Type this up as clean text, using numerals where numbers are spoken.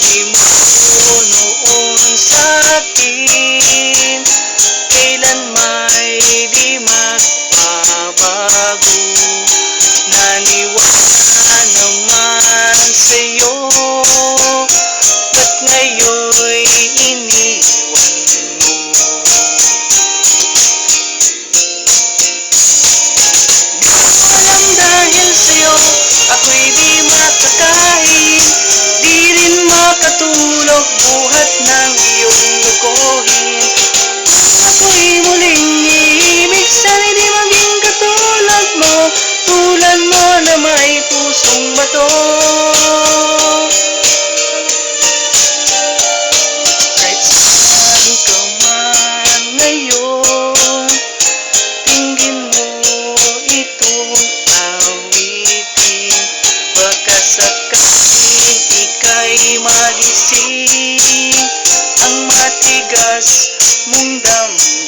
sinabi mo noon sa akin, kailan may di magbabago. Naniwala naman sa'yo, ba't ngayon'y iniwan mo? Di ko alam dahil sa'yo ako'y di makakain, di rin makatulog buhat ng iyong lukohin. Kung ako'y muling iibig, sana'y di maging katulad mo, tulad mo na may pusong bato. Kahit saan ka man ngayon, tingin mo itong awitin, baka sakaling ika'y magising ang matigas mong damdamin.